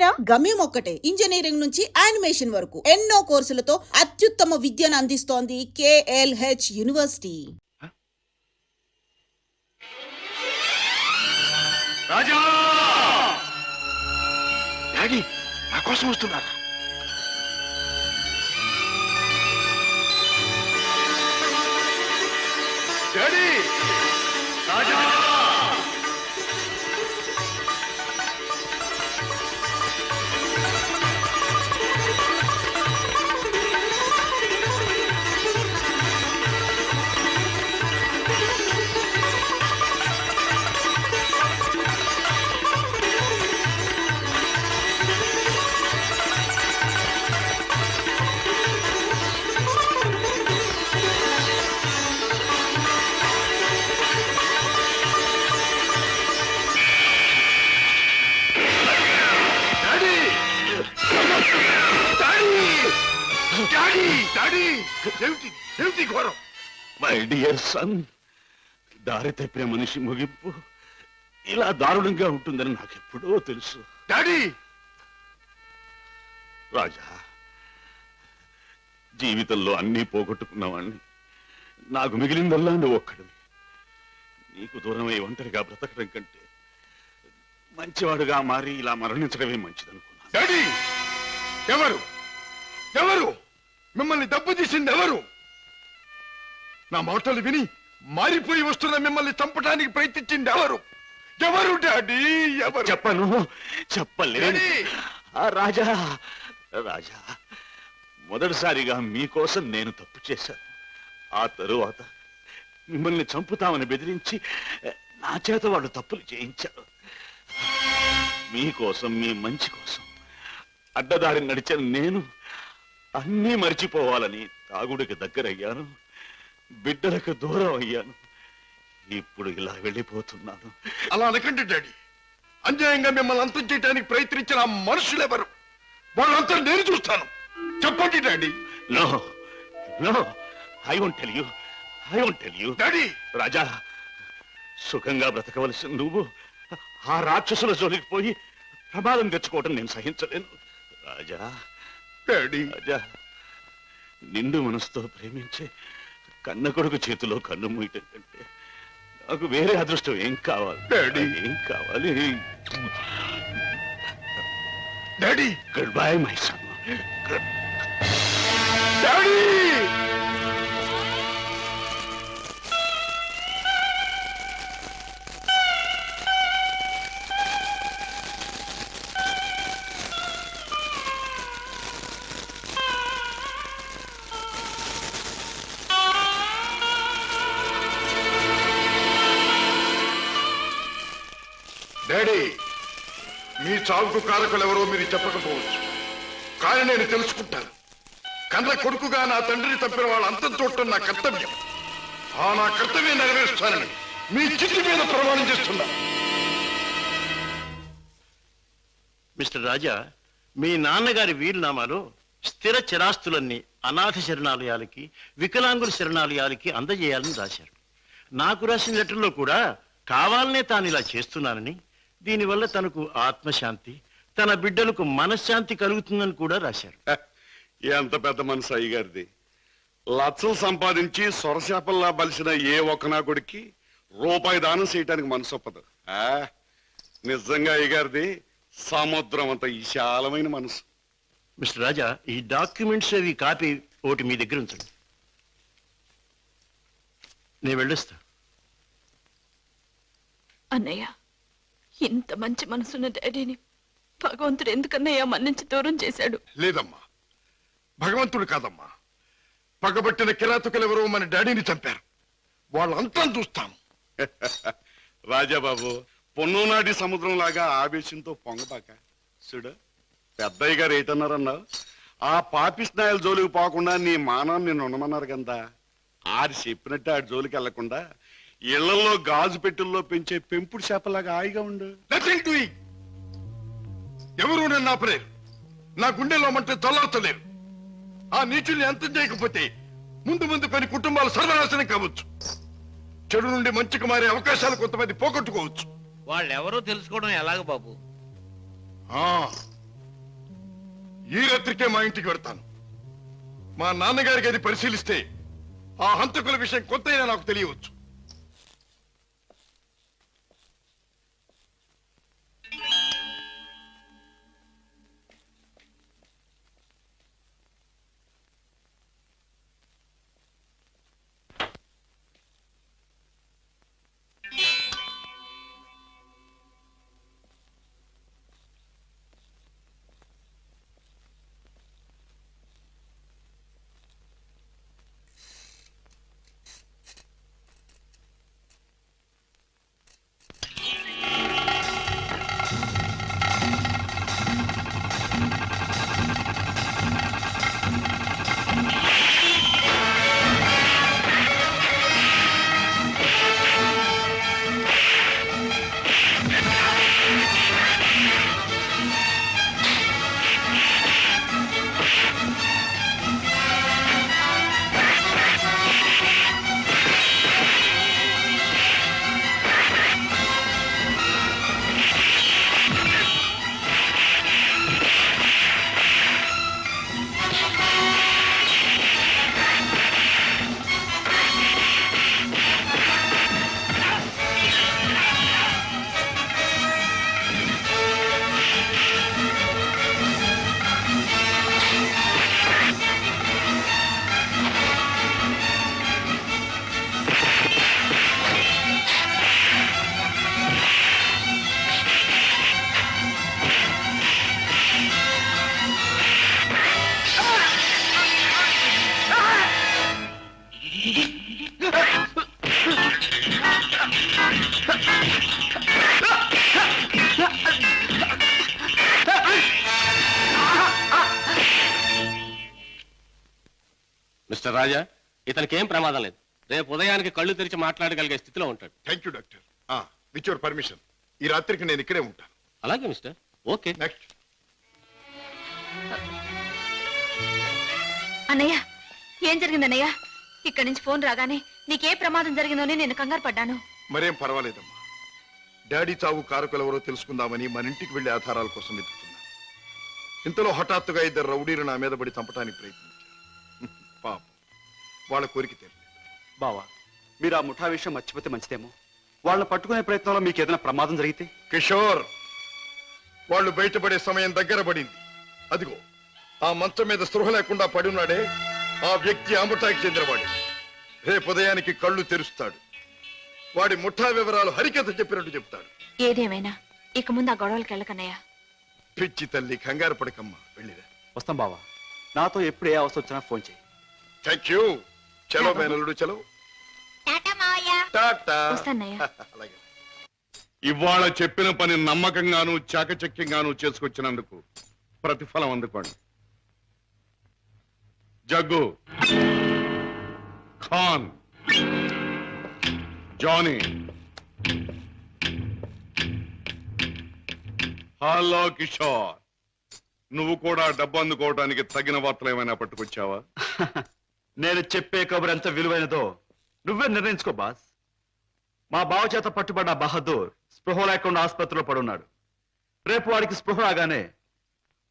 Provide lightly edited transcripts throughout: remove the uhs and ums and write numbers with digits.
పేరా? గమ్యం ఒక్కటే, ఇంజనీరింగ్ నుంచి యానిమేషన్ వరకు ఎన్నో కోర్సులతో అత్యుత్తమ విద్యను అందిస్తోంది KLH యూనివర్సిటీ. రాజా డాడీ నా కోసం వస్తున్నారా? డాడీ రాజా ఏమిటి ఘోరం? మై డియర్ సన్, దారి తప్పిన మనిషి ముగింపు ఇలా దారుణంగా ఉంటుందని నాకెప్పుడో తెలుసు. డాడీ రాజా, జీవితంలో అన్నీ పోగొట్టుకున్నవాణ్ణి, నాకు మిగిలిందల్లా నువ్వు ఒక్కడివి. నీకు దూరమై ఒంటరిగా బ్రతకడం కంటే మంచివాడుగా మారి ఇలా మరణించడమే మంచిదనుకున్నా. డాడీ ఎవరు ఎవరు మిమ్మల్ని దెబ్బతీసింది ఎవరు? నా మాటలు విని మారిపోయి వస్తున్న మిమ్మల్ని చంపడానికి ప్రయత్నించింది ఎవరు? ఎవరు డాడీ ఎవరు? చెప్పను, చెప్పలేదు. రాజా రాజా, మొదటిసారిగా మీకోసం నేను తప్పు చేశాను. ఆ తరువాత మిమ్మల్ని చంపుతామని బెదిరించి నా చేత వాళ్ళు తప్పులు చేయించారు. మీకోసం, మీ మంచి కోసం అడ్డదారి నడిచిన నేను అన్నీ మర్చిపోవాలని తాగుడికి దగ్గరయ్యాను, బిడ్డలకు దూరం అయ్యాను. ఇప్పుడు ఇలా వెళ్ళిపోతున్నాను. అలా అనకండి డాడీ. అన్యాయంగా మిమ్మల్ని అంతం చేయడానికి ప్రయత్నించిన ఆ మనుషులు ఎవరు? వాళ్ళంతా నేను చూస్తాను. చెప్పండి daddy. No no, I won't tell you, I won't tell you. Daddy రాజా, సుఖంగా బ్రతకవలసిన నువ్వు ఆ రాక్షసుల జోలికి పోయి ప్రమాదం తెచ్చుకోవటం నేను సహించలేను. రాజా డాడీ రాజా, నిండు మనసుతో ప్రేమించే కన్న కొడుకు చేతిలో కన్ను మూయటం కంటే నాకు వేరే అదృష్టం ఏం కావాలి? డాడీ ఏం కావాలి? Daddy goodbye my son. Daddy daddy, మీ చావుకు కారకులు ఎవరో మీరు చెప్పకపోవచ్చు, కానీ నేను తెలుసుకుంటాను. కన్న కొడుకుగా నా తండ్రిని తప్పిన వాళ్ళ అంతం చూడటం నా కర్తవ్యం. ఆ నా కర్తవ్యం నెరవేరుస్తానని మీ చిట్టి మీద ప్రమాణం చేస్తున్నాను. మిస్టర్ రాజా, మీ నాన్నగారి వీలునామాలో స్థిర చిరాస్తులన్నీ అనాథ శరణాలయాలకి, వికలాంగుల శరణాలయాలకి అందజేయాలని రాశారు. నాకు రాసిన లెటర్లో కూడా కావాలనే తాను ఇలా చేస్తున్నానని, దీనివల్ల తనకు ఆత్మశాంతి, తన బిడ్డలకు మనశ్శాంతి కలుగుతుందని కూడా రాశారు. ఎంత పెద్ద మనసు అయ్యగారిది. లక్షలు సంపాదించి సొరశాపల్లా బలిసిన ఏ ఒక్కనాకుడికి రూపాయి దానం చేయటానికి మనసు ఒప్పదు. నిజంగా అయ్యగారిది సముద్రం అంత విశాలమైన మనసు. మిస్టర్ రాజా, ఈ డాక్యుమెంట్స్ అవి కాపీ ఒకటి మీ దగ్గర ఉంచండి. నేను వెళ్ళొస్తా. అన్నయ్య, ఇంత మంచి మనసున్న డాడీని భగవంతుడు ఎందుకన్నయ్య మన్నించి దూరం చేశాడు? లేదమ్మా, భగవంతుడు కాదమ్మా, పగబట్టిన కిరాతకులెవరో మన డాడీని చంపారు. వాళ్ళంతా చూస్తాం. రాజాబాబు, పొన్నునాటి సముద్రం లాగా ఆవేశంతో పొంగబాక. చూడు, పెద్దయ్య గారు ఏటన్నారన్నావు? ఆ పాపిస్నాయల జోలికి పోకుండా నీ మానాన్ని ఉండమన్నారు కదా. ఆడి చెప్పినట్టు ఆడి జోలికి వెళ్లకుండా ఇళ్లలో గాజు పెట్టెల్లో పెంచే పెంపుడు చేపలాగా హాయిగా ఉండు. ఎవరు నన్ను ఆపలేరు. నా గుండెలో మంటే చల్లార్చలేరు. ఆ నీచుల్ని అంతం చేయకపోతే ముందు ముందు పని కుటుంబాలు సర్వనాశనం కావచ్చు. చెడు నుండి మంచికి మారే అవకాశాలు కొంతమంది పోగొట్టుకోవచ్చు. వాళ్ళెవరో తెలుసుకోవడం ఎలాగ బాబు? ఈ రాత్రికే మా ఇంటికి వెళ్తాను. మా నాన్నగారికి అది పరిశీలిస్తే ఆ హంతకుల విషయం కొత్తైనా నాకు తెలియవచ్చు. మిస్టర్ రాజా, ఇతనికి ఏం ప్రమాదం లేదు. రేపు ఉదయానికి కళ్ళు తెరిచి మాట్లాడగలిగే స్థితిలో ఉంటాడు. Thank you doctor. With your permission ఈ రాత్రికి నేను ఇక్కడే ఉంటాను. అలాగే మిస్టర్. ఓకే. నెక్స్ట్. అన్నయ్య, ఏం జరిగింది అన్నయ్య? ఇక్కడి నుంచి ఫోన్ రాగానే నీకే ప్రమాదం జరిగిందోని నేను కంగారు పడ్డాను. మరేం పర్వాలేదమ్మా. డాడీ చావు కారకులెవరో తెలుసుకుందామని మన ఇంటికి వెళ్లే ఆధారాల కోసం వెతుకుతున్నాను. ఇంతలో హఠాత్తుగా ఇద్దరు రౌడీలు నా మీద పడి చంపడానికి ప్రయత్నించారు. పాపం, వాళ్ళ కోరిక తెలియదు. బావా, మీరు ఆ ముఠా విషయం మర్చిపోతే మంచిదేమో. వాళ్ళని పట్టుకునే ప్రయత్నంలో మీకు ఏదైనా ప్రమాదం జరిగితే? కిషోర్, వాళ్ళు బయటపడే సమయం దగ్గర పడింది. అదిగో ఆ మంచం మీద స్పృహ లేకుండా పడి ఉన్నాడే, ఆ వ్యక్తి ఆ ముఠాకి చెందినవాడే. రేపు ఉదయానికి కళ్ళు తెరుస్తాడు. వాడి ముఠా వివరాలు హరికథ చెప్పినట్టు చెప్తాడు. ఏదేమైనా ఇక ముందు ఆ గొడవలకి వెళ్ళకన్నయ్య. పిచ్చి తల్లి, కంగారు పడకమ్మా, వెళ్ళిరా. వస్తాం బావా. నాతో ఎప్పుడు ఏ అవసరం వచ్చినా ఫోన్ చేయి. Thank you. చలో మేనల్లుడు, చలో. టాటా. వస్తానయ్య. అలాగే. ఇవాళ చెప్పిన పని నమ్మకంగాను చాకచక్యంగాను చేసుకొచ్చినందుకు ప్రతిఫలం అందుకోండి. జగ్గు, ఖాన్, జానీ. హలో కిషోర్, నువ్వు కూడా డబ్బు అందుకోవడానికి తగిన వార్తలు ఏమైనా పట్టుకొచ్చావా? నేను చెప్పే కబురు ఎంత విలువైనదో నువ్వే నిర్ణయించుకో బాస్. మా బావ చేత పట్టుబడ్డ బహదూర్ స్పృహ లేకుండా ఆసుపత్రిలో పడున్నాడు. రేపు వాడికి స్పృహ రాగానే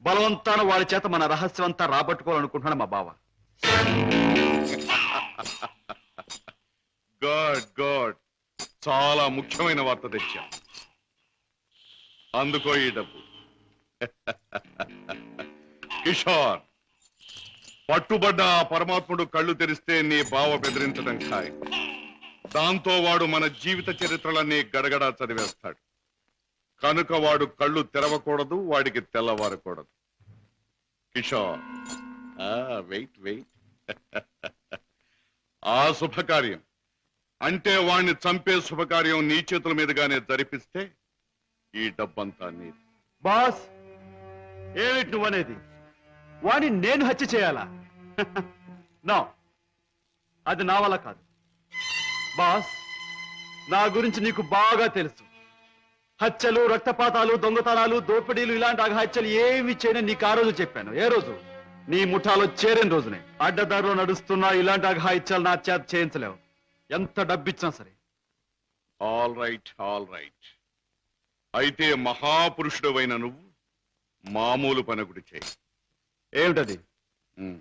బలవంతాన వాడి చేత మన రహస్యం అంతా రాబట్టుకోవాలనుకుంటున్నాడు మా బావ. గుడ్ గుడ్, చాలా ముఖ్యమైన వార్త తెచ్చా. అందుకో ఈ డబ్బు. కిషోర్, పట్టుబడ్డ ఆ పరమాత్ముడు కళ్ళు తెరిస్తే నీ బావ బెదిరించడం ఖాయం. దాంతో వాడు మన జీవిత చరిత్రలన్నీ గడగడా చదివేస్తాడు. కనుక వాడు కళ్ళు తెరవకూడదు, వాడికి తెల్లవారకూడదు. Kishore, wait wait. ఆ శుభకార్యం అంటే వాణ్ణి చంపే శుభకార్యం నీ చేతుల మీదుగానే జరిపిస్తే ఈ డబ్బంతా నీది. బాస్, ఏమిటి నువ్వనేది? వాడిని నేను హత్య చేయాలా? నో, అది నా వల్ల కాదు. బాస్, నా గురించి నీకు బాగా తెలుసు. హత్యలు, రక్తపాతాలు, దొంగతనాలు, దోపిడీలు, ఇలాంటి అఘాత్యలు ఏమి చేయని నీకు ఆ రోజు చెప్పాను. ఏ రోజు? నీ ముఠాలో చేరిన రోజునే. అడ్డదారిలో నడుస్తున్నా ఇలాంటి అఘాయిత్యాలు నా చేత చేయించలేవు, ఎంత డబ్బిచ్చినా సరే. All right, all right. అయితే మహాపురుషుడు అయిన నువ్వు మామూలు పనొకటి చేయి. ఏమిటది? Um.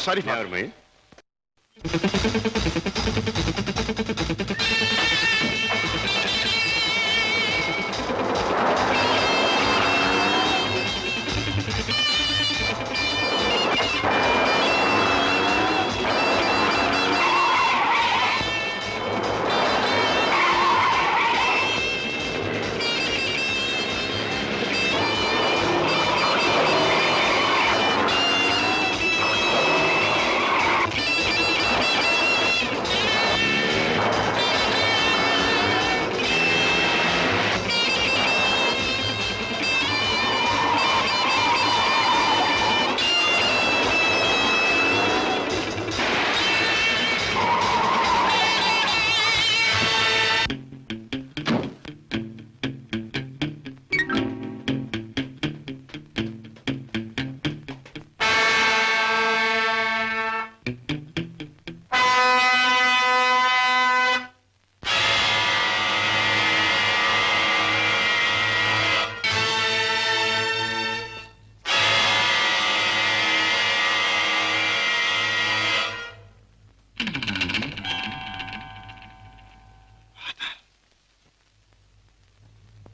Sorry Never mind.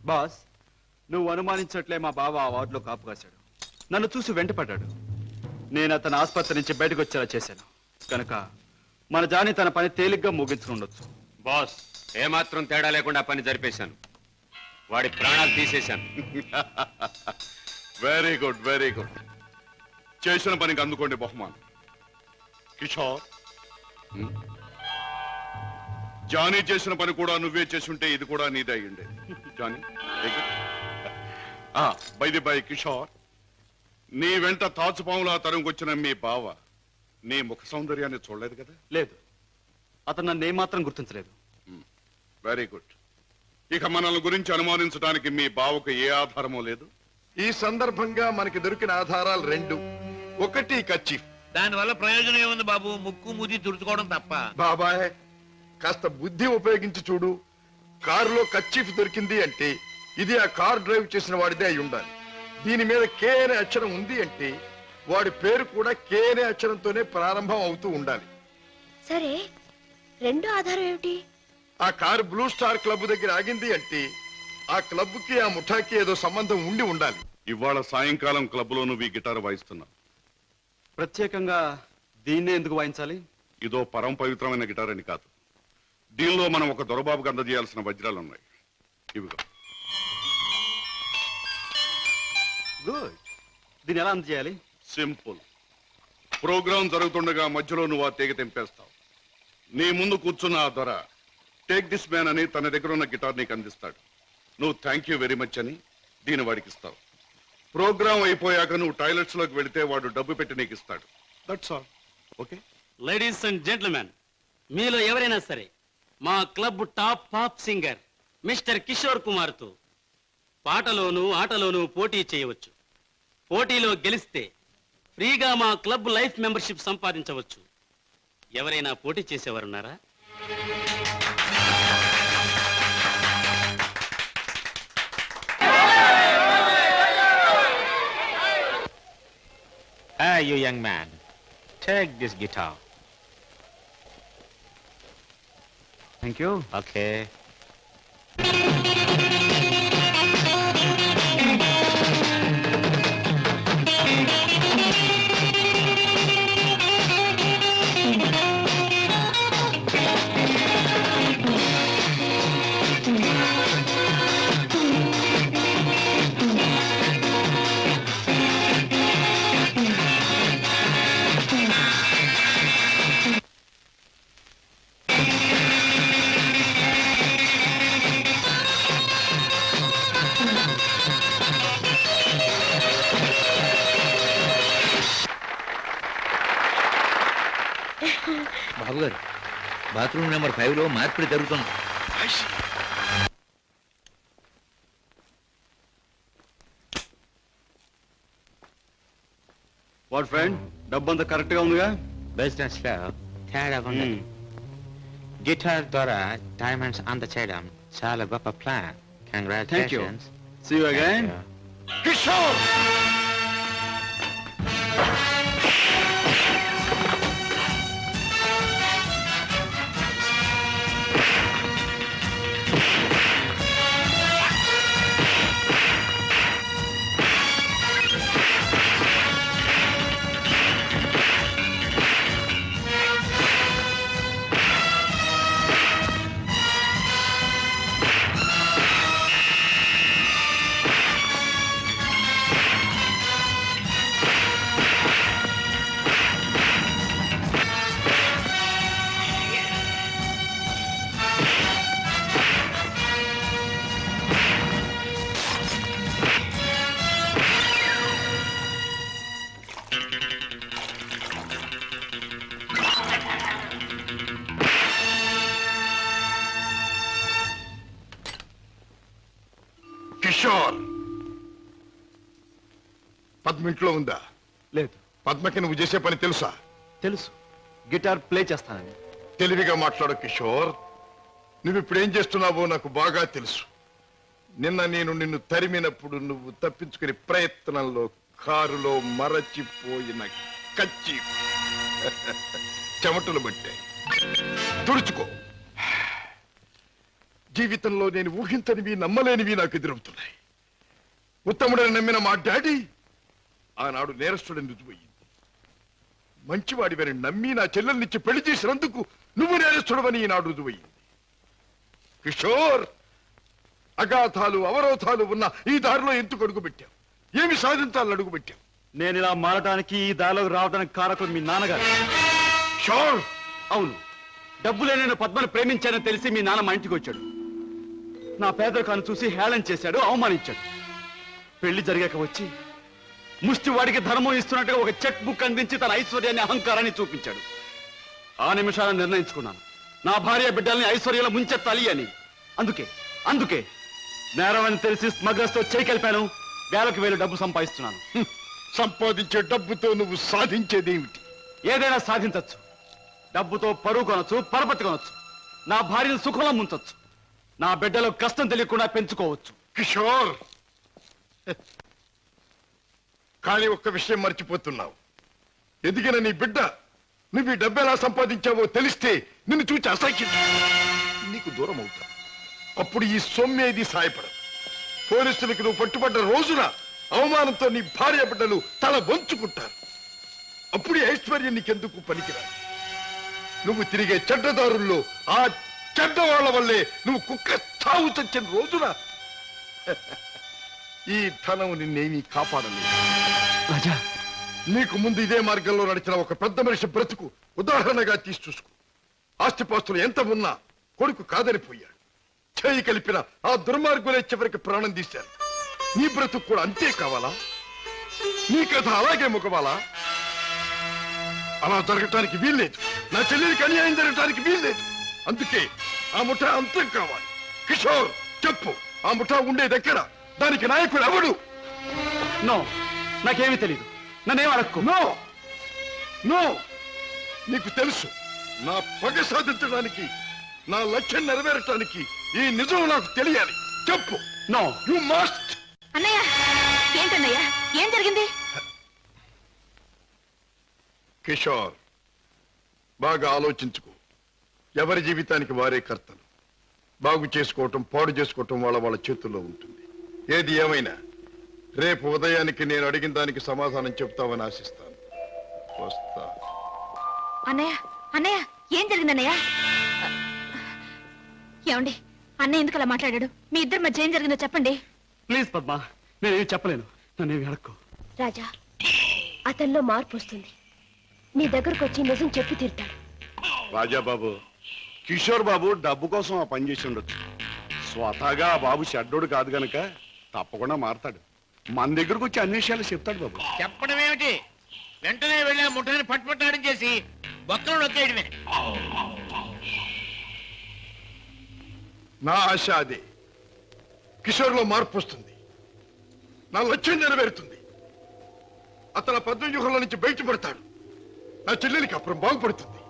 Boss, నువ్వు అనుమానించట్లే మా బావ ఆ వార్డులో కాపు కాశాడు. నన్ను చూసి వెంటపడ్డాడు. నేను అతను ఆసుపత్రి నుంచి బయటకు వచ్చేలా చేశాను కనుక మన జాని తన పని తేలిగ్గా ముగించుకుండొచ్చు. బాస్, ఏమాత్రం తేడా లేకుండా పని జరిపేశాను. వాడి ప్రాణాలు తీసేశాను. Very good, very good. చేసిన పనికి అందుకోండి బహుమానం. కిషోర్, జానీ చేసిన పని కూడా నువ్వే చేసుంటే ఇది కూడా నీదే అయ్యుండే. జానీ, బై కిషోర్, నీ వెంట తాచుపాములా తరంగొచ్చిన మీ బావ నీ ముఖ సౌందర్యాన్ని చూడలేదు కదా? లేదు, అతను నన్ను ఏమాత్రం గుర్తించలేదు. Very good. ఇక మనల్ని గురించి అనుమానించడానికి మీ బావకు ఏ ఆధారమూ లేదు. ఈ సందర్భంగా మనకి దొరికిన ఆధారాలు రెండు. ఒకటి కర్చీఫ్. దానివల్ల ప్రయోజనం ఏముంది బాబు? ముక్కు మూతి తుడుచుకోవడం తప్ప. బాబాయ్, కాస్త బుద్ధి ఉపయోగించి చూడు. కారులో కర్చీఫ్ దొరికింది అంటే ఇది ఆ కార్ డ్రైవ్ చేసిన వాడిదే అయి ఉండాలి. దీని మీద కే అనే అక్షరం ఉంది అంటే వాడి పేరు కూడా కే అనే అక్షరంతోనే ప్రారంభం అవుతూ ఉండాలి. సరే, రెండో ఆధారం ఏమిటి? ఆ కారు బ్లూ స్టార్ క్లబ్ దగ్గర ఆగింది అంటే ఆ క్లబ్ కి ఆ ముఠాకి ఏదో సంబంధం ఉండి ఉండాలి. ఇవాళ సాయంకాలం క్లబ్లో నువ్వు ఈ గిటార్ వాయిస్తున్నావు. ప్రత్యేకంగా దీన్నే ఎందుకు వాయించాలి? ఇదో పరమ పవిత్రమైన గిటార్ అని కాదు. దీనిలో మనం ఒక దొరబాబుకు అందజేయాల్సిన వజ్రాలు ఉన్నాయి. ఇవిగో. గుడ్. దీన్ని ఎలా అందజేయాలి? సింపుల్. ప్రోగ్రాం జరుగుతుండగా మధ్యలో నువ్వు ఆ తీగ తెంపేస్తావు. నీ ముందు కూర్చున్న ఆ దొర టేక్ దిస్ మ్యాన్ అని తన దగ్గర ఉన్న గిటార్ నీకు అందిస్తాడు. నువ్వు థ్యాంక్ యూ వెరీ మచ్ అని దీని వాడికి ఇస్తావు. ప్రోగ్రాం అయిపోయాక నువ్వు టాయిలెట్స్ లోకి వెళితే వాడు డబ్బు పెట్టి నీకు ఇస్తాడు. That's all. Okay? Ladies and gentlemen, మీలో ఎవరైనా సరే మా club top pop singer mister Kishore Kumar తో పాటలోనూ ఆటలోనూ పోటీ చేయవచ్చు. పోటీలో గెలిస్తే ఫ్రీగా మా క్లబ్ లైఫ్ మెంబర్షిప్ సంపాదించవచ్చు. ఎవరైనా పోటీ చేసేవారున్నారా? Hey, you young man, take this guitar. Thank you. Okay. గారు, బాత్రూమ్ నెంబర్ 5లో మార్పిడి జరుగుతుంది. వాట్ ఫ్రెండ్, డబ్బు అంతా కరెక్ట్ గా ఉందిగా? బిజినెస్ లో తేడా ఉంది. గిటార్ ద్వారా డైమండ్స్ అందచేయడం చాలా గొప్ప plan. Congratulations. See you again. Kishore! Kishore! Padma ఇంట్లో ఉందా? లేదు. పద్మకి నువ్వు చేసే పని తెలుసా? తెలుసు, గిటార్ ప్లే చేస్తానని. తెలివిగా మాట్లాడు కిషోర్. నువ్వు ఇప్పుడు ఏం చేస్తున్నావో నాకు బాగా తెలుసు. నిన్న నేను నిన్ను తరిమినప్పుడు నువ్వు తప్పించుకునే ప్రయత్నంలో కారులో మరచిపోయిన కచ్చి చెమటలు పట్టాయి. తుడుచుకో. జీవితంలో నేను ఊహించనివి, నమ్మలేనివి నాకు ఎదురవుతున్నాయి. ఉత్తముడని నమ్మిన మా డాడీ ఆనాడు నేరస్తుడని రుజువయ్యింది. మంచివాడివని నమ్మి నా చెల్లెల్నిచ్చి పెళ్లి చేసినందుకు నువ్వు నేరస్తుడవని ఈనాడు రుజువయ్యింది. కిషోర్, అగాధాలు అవరోధాలు ఉన్న ఈ దారిలో ఎందుకు అడుగు పెట్టావు? ఏమి సాధించాలని అడుగు పెట్టావు? నేను ఇలా మారడానికి, ఈ దారిలోకి రావడానికి కారకుడు మీ నాన్నగారు. కిషోర్! అవును, డబ్బులే నేను పద్మను ప్రేమించానని తెలిసి మీ నాన్న మా ఇంటికి వచ్చాడు. నా పేదరికాన్ని చూసి హేళన చేశాడు, అవమానించాడు. పెళ్లి జరిగాక వచ్చి ముష్టివాడికి ధర్మం ఇస్తున్నట్టుగా ఒక చెక్ బుక్ అందించి తన ఐశ్వర్యాన్ని, అహంకారాన్ని చూపించాడు. ఆ నిమిషాలను నిర్ణయించుకున్నాను, నా భార్య బిడ్డల్ని ఐశ్వర్యంలో ముంచెత్తాలి అని. అందుకే నేరం అని తెలిసి స్మగ్లర్స్ తో చేయి కలిపాను. వేలకు వేలు డబ్బు సంపాదిస్తున్నాను. సంపాదించే డబ్బుతో నువ్వు సాధించేదేమిటి? ఏదైనా సాధించచ్చు. డబ్బుతో పరువు కొనొచ్చు, పరపతి కొనొచ్చు. నా భార్యను సుఖంలో ముంచొచ్చు. నా బిడ్డలో కష్టం తెలియకుండా పెంచుకోవచ్చు. కిషోర్, కానీ ఒక్క విషయం మర్చిపోతున్నావు. ఎదిగిన నీ బిడ్డ నువ్వు ఈ డబ్బు ఎలా సంపాదించావో తెలిస్తే నిన్ను చూచి అసహ్యం నీకు దూరం అవుతా. అప్పుడు ఈ సొమ్మేది సాయపడదు. పోలీసులకు నువ్వు పట్టుబడ్డ రోజున అవమానంతో నీ భార్య బిడ్డలు తల వంచుకుంటారు. అప్పుడు ఈ ఐశ్వర్యం నీకెందుకు పనికిరాదు. నువ్వు తిరిగే చెడ్డదారుల్లో ఆ చెడ్డవాళ్ల వల్లే నువ్వు కుక్క చావు చచ్చిన రోజున ఈ ధనం నిన్నేమీ కాపాడలేదు. రాజా, నీకు ముందు ఇదే మార్గంలో నడిచిన ఒక పెద్ద మనిషి బ్రతుకు ఉదాహరణగా తీసి చూసుకో. ఆస్తిపాస్తులు ఎంత ఉన్నా కొడుకు కాదనిపోయాడు. చేయి కలిపిన ఆ దుర్మార్గులే చివరికి ప్రాణం తీశారు. నీ బ్రతుకు కూడా అంతే కావాలా? నీ కథ అలాగే ముఖవాలా? అలా జరగటానికి వీల్లేదు. నా చెల్లెలికి అన్యాయం జరగటానికి వీల్లేదు. అందుకే ఆ ముఠా అంతం కావాలి. కిషోర్, చెప్పు, ఆ ముఠా ఉండేదెక్కడ? దానికి నాయకుడు ఎవడు? నో, నాకేమీ తెలీదు. నన్నేం అడక్కు. నో నో, నీకు తెలుసు. నా పగ సాధించడానికి, నా లక్ష్యం నెరవేరటానికి ఈ నిజం నాకు తెలియాలి. చెప్పు. No, you must. అన్నయ్య, ఏంటన్నయ్య, ఏం జరిగింది? కిషోర్, బాగా ఆలోచించుకో. ఎవరి జీవితానికి వారే కర్తలు. బాగు చేసుకోవటం, పాడు చేసుకోవటం వాళ్ళ చేతుల్లో ఉంటుంది. ఏది ఏమైనా రేపు ఉదయానికి నేను అడిగిన దానికి సమాధానం చెప్తావని ఆశిస్తాను. వస్తా. అన్నయ్య, ఏం జరిగింది అన్నయ్య? ఏమండి, అన్నయ్య ఎందుకు అలా మాట్లాడాడు? మీ ఇద్దరి మధ్య ఏం జరిగిందో చెప్పండి. ప్లీజ్ పద్మ, నేనేమి చెప్పలేను. నన్నేమి అడక్కు. రాజా, అతనిలో మార్పు వస్తుంది. నీ దగ్గరకు వచ్చి నిజం చెప్పి తీరుతాడు. రాజాబాబు, కిషోర్ బాబు డబ్బు కోసం ఆ పని చేసి ఉండొచ్చు. స్వతహాగా ఆ బాబు షడ్డోడు కాదు గనక తప్పకుండా మారతాడు. మన దగ్గరకు వచ్చి అన్ని విషయాలు చెప్తాడు బాబు. చెప్పడం ఏమిటి? వెంటనే వెళ్ళి ఆ ముఠాన్ని పట్టుపట్టాడం చేసి బొక్కలు నొక్కేయడమే. నా ఆశ అదే. కిషోర్లో మార్పు వస్తుంది, నా లక్ష్యం నెరవేరుతుంది. అతను పద్మవ్యూహంలో నుంచి బయటపడతాడు, నా చెల్లెలికి అప్పుడు బాగుపడుతుంది.